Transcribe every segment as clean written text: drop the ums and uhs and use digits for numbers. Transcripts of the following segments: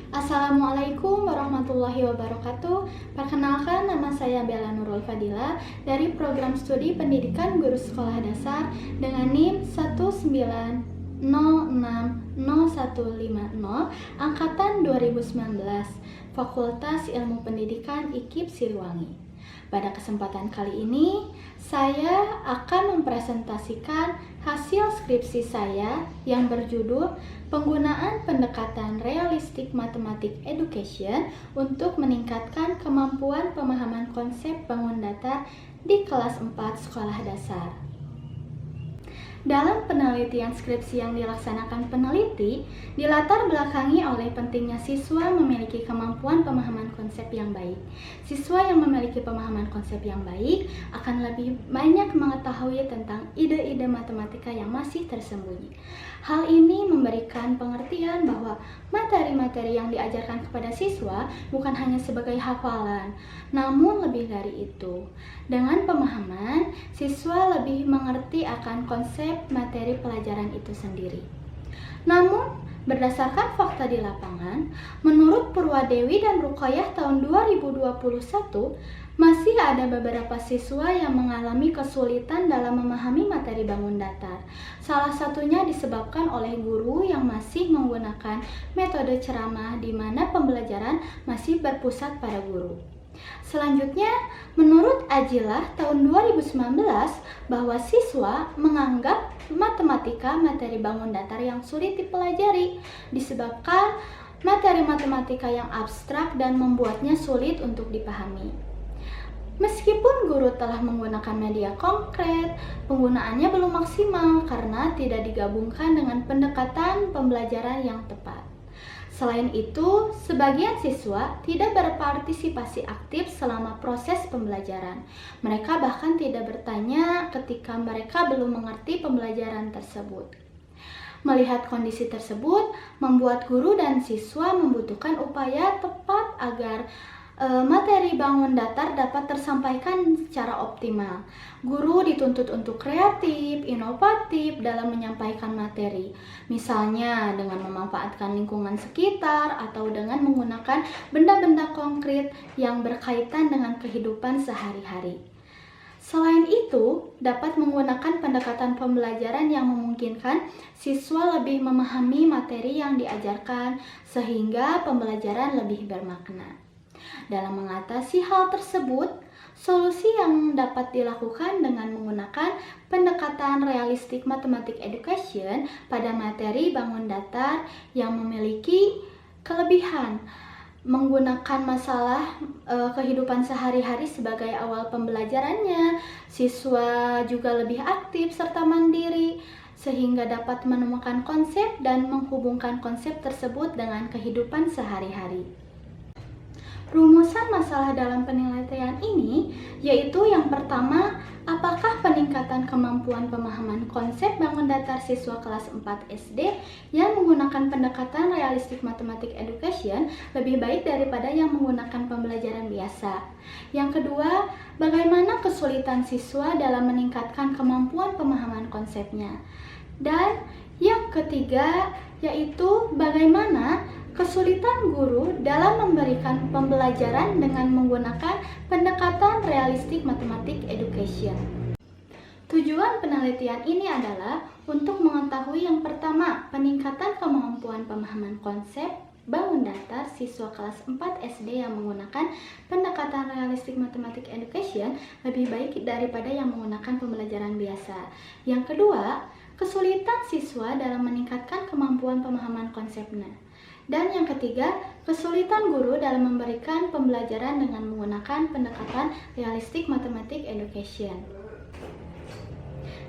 Assalamualaikum warahmatullahi wabarakatuh. Perkenalkan, nama saya Bella Nurul Fadila dari Program Studi Pendidikan Guru Sekolah Dasar dengan NIM 190600150 Angkatan 2019, Fakultas Ilmu Pendidikan IKIP Siliwangi. Pada kesempatan kali ini, saya akan mempresentasikan hasil skripsi saya yang berjudul Penggunaan Pendekatan Realistik Mathematics Education untuk meningkatkan kemampuan pemahaman konsep bangun datar di kelas 4 sekolah dasar. Dalam penelitian skripsi yang dilaksanakan peneliti, dilatar belakangi oleh pentingnya siswa memiliki kemampuan pemahaman konsep yang baik. Siswa yang memiliki pemahaman konsep yang baik akan lebih banyak mengetahui tentang ide-ide matematika yang masih tersembunyi. Hal ini memberikan pengertian bahwa materi-materi yang diajarkan kepada siswa bukan hanya sebagai hafalan, namun lebih dari itu. Dengan pemahaman, siswa lebih mengerti akan konsep materi pelajaran itu sendiri. Namun, berdasarkan fakta di lapangan, menurut Purwadewi dan Ruqayyah tahun 2021, masih ada beberapa siswa yang mengalami kesulitan dalam memahami materi bangun datar. Salah satunya disebabkan oleh guru yang masih menggunakan metode ceramah di mana pembelajaran masih berpusat pada guru. Selanjutnya, menurut Ajilah tahun 2019 bahwa siswa menganggap matematika materi bangun datar yang sulit dipelajari disebabkan materi matematika yang abstrak dan membuatnya sulit untuk dipahami. Meskipun guru telah menggunakan media konkret, penggunaannya belum maksimal karena tidak digabungkan dengan pendekatan pembelajaran yang tepat. Selain itu, sebagian siswa tidak berpartisipasi aktif selama proses pembelajaran. Mereka bahkan tidak bertanya ketika mereka belum mengerti pembelajaran tersebut. Melihat kondisi tersebut, membuat guru dan siswa membutuhkan upaya tepat agar materi bangun datar dapat tersampaikan secara optimal. Guru dituntut untuk kreatif, inovatif dalam menyampaikan materi. Misalnya dengan memanfaatkan lingkungan sekitar atau dengan menggunakan benda-benda konkret yang berkaitan dengan kehidupan sehari-hari. Selain itu, dapat menggunakan pendekatan pembelajaran yang memungkinkan siswa lebih memahami materi yang diajarkan sehingga pembelajaran lebih bermakna. Dalam mengatasi hal tersebut, solusi yang dapat dilakukan dengan menggunakan pendekatan realistik mathematics education pada materi bangun datar yang memiliki kelebihan menggunakan masalah kehidupan sehari-hari sebagai awal pembelajarannya. Siswa juga lebih aktif serta mandiri sehingga dapat menemukan konsep dan menghubungkan konsep tersebut dengan kehidupan sehari-hari. Rumusan masalah dalam penelitian ini yaitu yang pertama, apakah peningkatan kemampuan pemahaman konsep bangun datar siswa kelas 4 SD yang menggunakan pendekatan realistik mathematics education lebih baik daripada yang menggunakan pembelajaran biasa? Yang kedua, bagaimana kesulitan siswa dalam meningkatkan kemampuan pemahaman konsepnya? Dan yang ketiga, yaitu bagaimana kesulitan guru dalam memberikan pembelajaran dengan menggunakan pendekatan realistik mathematics education. Tujuan penelitian ini adalah untuk mengetahui yang pertama, peningkatan kemampuan pemahaman konsep bangun datar siswa kelas 4 SD yang menggunakan pendekatan realistik mathematics education lebih baik daripada yang menggunakan pembelajaran biasa. Yang kedua, kesulitan siswa dalam meningkatkan kemampuan pemahaman konsepnya. Dan yang ketiga, kesulitan guru dalam memberikan pembelajaran dengan menggunakan pendekatan realistik mathematics education.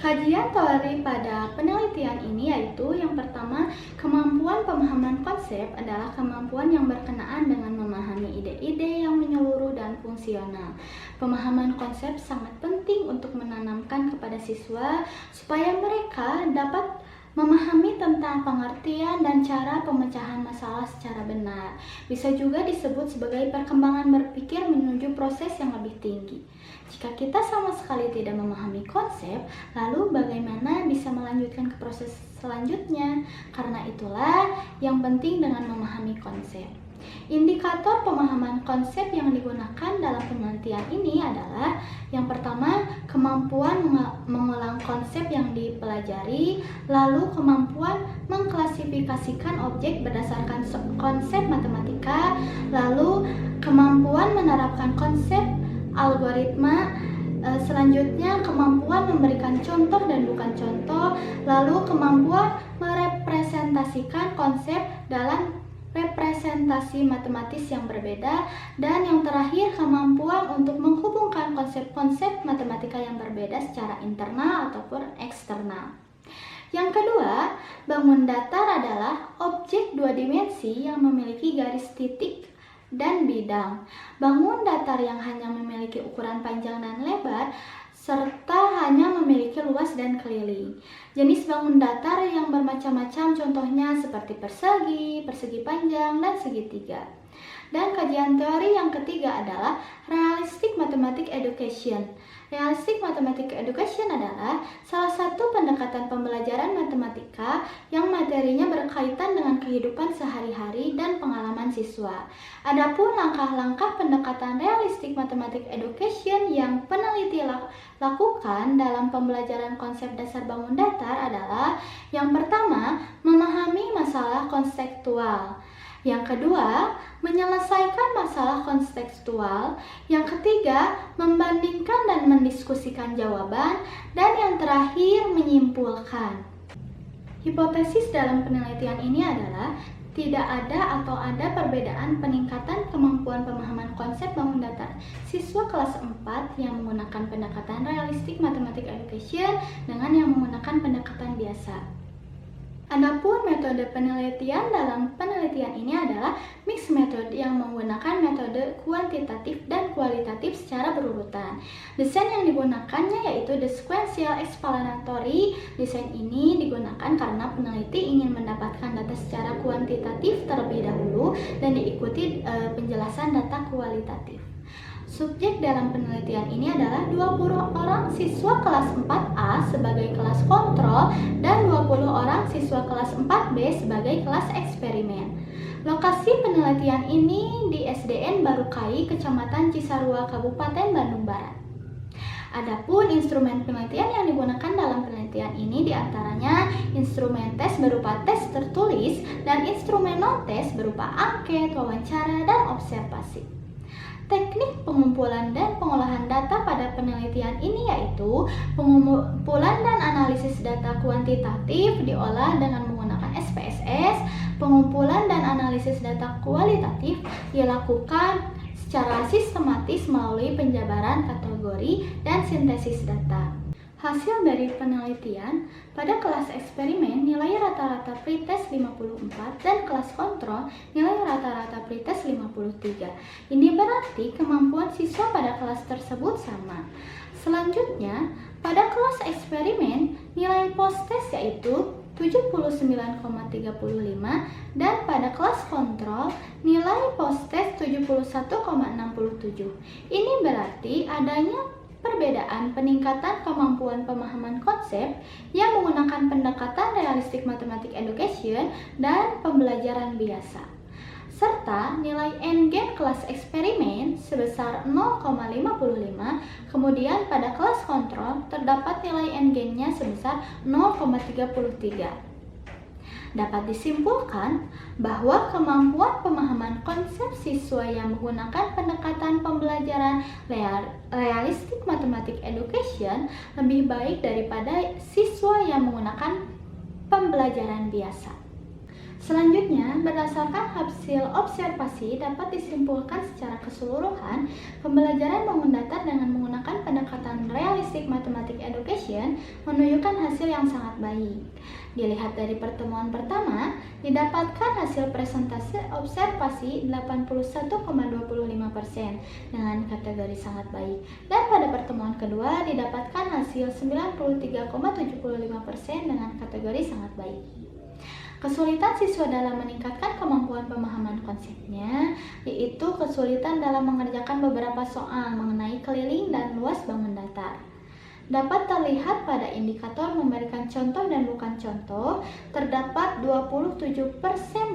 Kajian teori pada penelitian ini yaitu yang pertama, kemampuan pemahaman konsep adalah kemampuan yang berkenaan dengan memahami ide-ide yang menyeluruh dan fungsional. Pemahaman konsep sangat penting untuk menanamkan kepada siswa supaya mereka dapat memahami tentang pengertian dan cara pemecahan masalah secara benar. Bisa juga disebut sebagai perkembangan berpikir menuju proses yang lebih tinggi. Jika kita sama sekali tidak memahami konsep, lalu bagaimana bisa melanjutkan ke proses selanjutnya. Karena itulah yang penting dengan memahami konsep. Indikator pemahaman konsep yang digunakan dalam penelitian ini adalah yang pertama, kemampuan mengulang konsep yang dipelajari, lalu kemampuan mengklasifikasikan objek berdasarkan konsep matematika, lalu kemampuan menerapkan konsep algoritma, selanjutnya kemampuan memberikan contoh dan bukan contoh, lalu kemampuan merepresentasikan konsep dalam representasi matematis yang berbeda, dan yang terakhir kemampuan untuk menghubungkan konsep-konsep matematika yang berbeda secara internal ataupun eksternal. Yang kedua, bangun datar adalah objek dua dimensi yang memiliki garis titik dan bidang. Bangun datar yang hanya memiliki ukuran panjang dan lebar serta hanya memiliki luas dan keliling. Jenis bangun datar yang bermacam-macam contohnya seperti persegi, persegi panjang, dan segitiga. Dan kajian teori yang ketiga adalah Realistic Mathematics Education. Realistic Mathematics Education adalah salah satu pendekatan pembelajaran matematika yang materinya berkaitan dengan kehidupan sehari-hari dan pengalaman siswa. Adapun langkah-langkah pendekatan Realistic Mathematics Education yang peneliti lakukan dalam pembelajaran konsep dasar bangun datar adalah yang pertama, memahami masalah konseptual. Yang kedua, menyelesaikan masalah kontekstual. Yang ketiga, membandingkan dan mendiskusikan jawaban. Dan yang terakhir, menyimpulkan. Hipotesis dalam penelitian ini adalah tidak ada atau ada perbedaan peningkatan kemampuan pemahaman konsep bangun datar siswa kelas 4 yang menggunakan pendekatan Realistic Mathematics Education dengan yang menggunakan pendekatan biasa. Adapun metode penelitian dalam penelitian ini adalah mixed method yang menggunakan metode kuantitatif dan kualitatif secara berurutan. Desain yang digunakannya yaitu the sequential explanatory. Desain ini digunakan karena peneliti ingin mendapatkan data secara kuantitatif terlebih dahulu dan diikuti penjelasan data kualitatif. Subjek dalam penelitian ini adalah 20 orang siswa kelas 4A sebagai kelas kontrol dan 20 orang siswa kelas 4B sebagai kelas eksperimen. Lokasi penelitian ini di SDN Barukai, Kecamatan Cisarua, Kabupaten Bandung Barat. Adapun instrumen penelitian yang digunakan dalam penelitian ini diantaranya instrumen tes berupa tes tertulis dan instrumen non-tes berupa angket, wawancara, dan observasi. Teknik pengumpulan dan pengolahan data pada penelitian ini yaitu pengumpulan dan analisis data kuantitatif diolah dengan menggunakan SPSS, pengumpulan dan analisis data kualitatif dilakukan secara sistematis melalui penjabaran kategori dan sintesis data. Hasil dari penelitian, pada kelas eksperimen nilai rata-rata pretest 54 dan kelas kontrol nilai rata-rata pretest 53. Ini berarti kemampuan siswa pada kelas tersebut sama. Selanjutnya, pada kelas eksperimen nilai post-test yaitu 79,35 dan pada kelas kontrol nilai post-test 71,67. Ini berarti adanya perbedaan peningkatan kemampuan pemahaman konsep yang menggunakan pendekatan Realistic Mathematics Education dan pembelajaran biasa. Serta nilai N-GAN kelas eksperimen sebesar 0,55, kemudian pada kelas kontrol terdapat nilai N-GAN-nya sebesar 0,33. Dapat disimpulkan bahwa kemampuan pemahaman konsep siswa yang menggunakan pendekatan pembelajaran Realistic Mathematics Education lebih baik daripada siswa yang menggunakan pembelajaran biasa. Selanjutnya, berdasarkan hasil observasi dapat disimpulkan secara keseluruhan pembelajaran bangun datar dengan menggunakan pendekatan Realistic Mathematics Education menunjukkan hasil yang sangat baik. Dilihat dari pertemuan pertama, didapatkan hasil presentasi observasi 81,25% dengan kategori sangat baik. Dan pada pertemuan kedua, didapatkan hasil 93,75% dengan kategori sangat baik. Kesulitan siswa dalam meningkatkan kemampuan pemahaman konsepnya yaitu kesulitan dalam mengerjakan beberapa soal mengenai keliling dan luas bangun datar. Dapat terlihat pada indikator memberikan contoh dan bukan contoh, terdapat 27%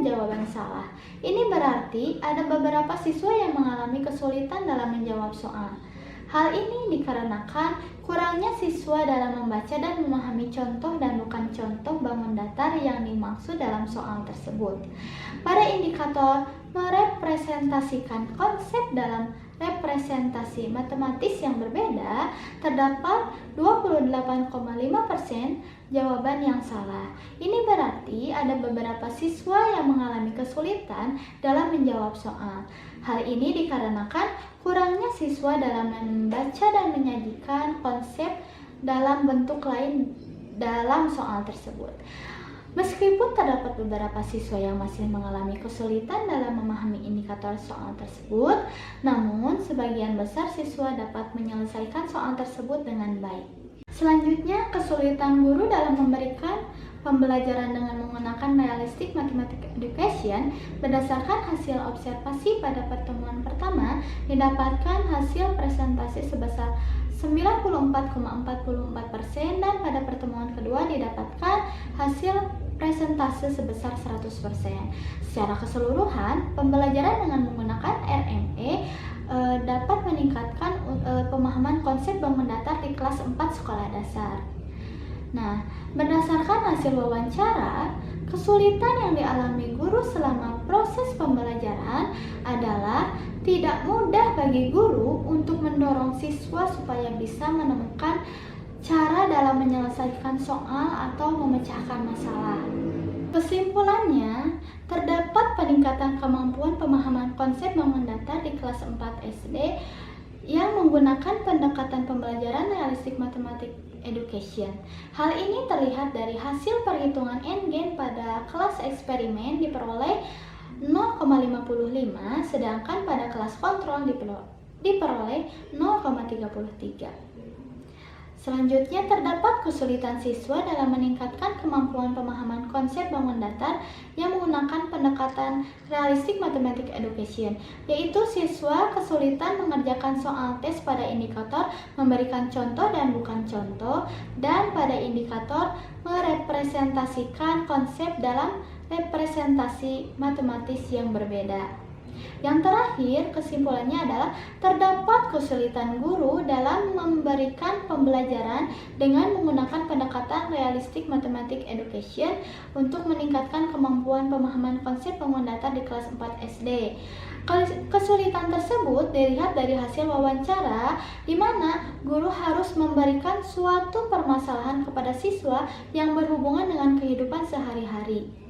jawaban salah. Ini berarti ada beberapa siswa yang mengalami kesulitan dalam menjawab soal. Hal ini dikarenakan kurangnya siswa dalam membaca dan memahami contoh dan bukan contoh bangun datar yang dimaksud dalam soal tersebut. Pada indikator merepresentasikan konsep dalam representasi matematis yang berbeda, terdapat 28,5% jawaban yang salah. Ini berarti ada beberapa siswa yang mengalami kesulitan dalam menjawab soal. Hal ini dikarenakan kurangnya siswa dalam membaca dan menyajikan konsep dalam bentuk lain dalam soal tersebut. Meskipun terdapat beberapa siswa yang masih mengalami kesulitan dalam memahami indikator soal tersebut, namun sebagian besar siswa dapat menyelesaikan soal tersebut dengan baik. Selanjutnya, kesulitan guru dalam memberikan pembelajaran dengan menggunakan realistic mathematics education berdasarkan hasil observasi pada pertemuan pertama didapatkan hasil presentasi sebesar 94,44% dan pada pertemuan kedua didapatkan hasil presentase sebesar 100%. Secara keseluruhan, pembelajaran dengan menggunakan RME dapat meningkatkan pemahaman konsep bangun datar di kelas 4 sekolah dasar. Nah, berdasarkan hasil wawancara, kesulitan yang dialami guru selama proses pembelajaran adalah tidak mudah bagi guru untuk mendorong siswa supaya bisa menemukan cara dalam menyelesaikan soal atau memecahkan masalah. Kesimpulannya, terdapat peningkatan kemampuan pemahaman konsep bangun datar di kelas 4 SD yang menggunakan pendekatan pembelajaran realistic mathematics education. Hal ini terlihat dari hasil perhitungan n-gain pada kelas eksperimen diperoleh 0,55, sedangkan pada kelas kontrol diperoleh 0,33. Selanjutnya, terdapat kesulitan siswa dalam meningkatkan kemampuan pemahaman konsep bangun datar yang menggunakan pendekatan realistic mathematics education, yaitu siswa kesulitan mengerjakan soal tes pada indikator memberikan contoh dan bukan contoh, dan pada indikator merepresentasikan konsep dalam representasi matematis yang berbeda. Yang terakhir, kesimpulannya adalah terdapat kesulitan guru dalam memberikan pembelajaran dengan menggunakan pendekatan realistic mathematics education untuk meningkatkan kemampuan pemahaman konsep bangun datar di kelas 4 SD. Kesulitan tersebut dilihat dari hasil wawancara, di mana guru harus memberikan suatu permasalahan kepada siswa yang berhubungan dengan kehidupan sehari-hari.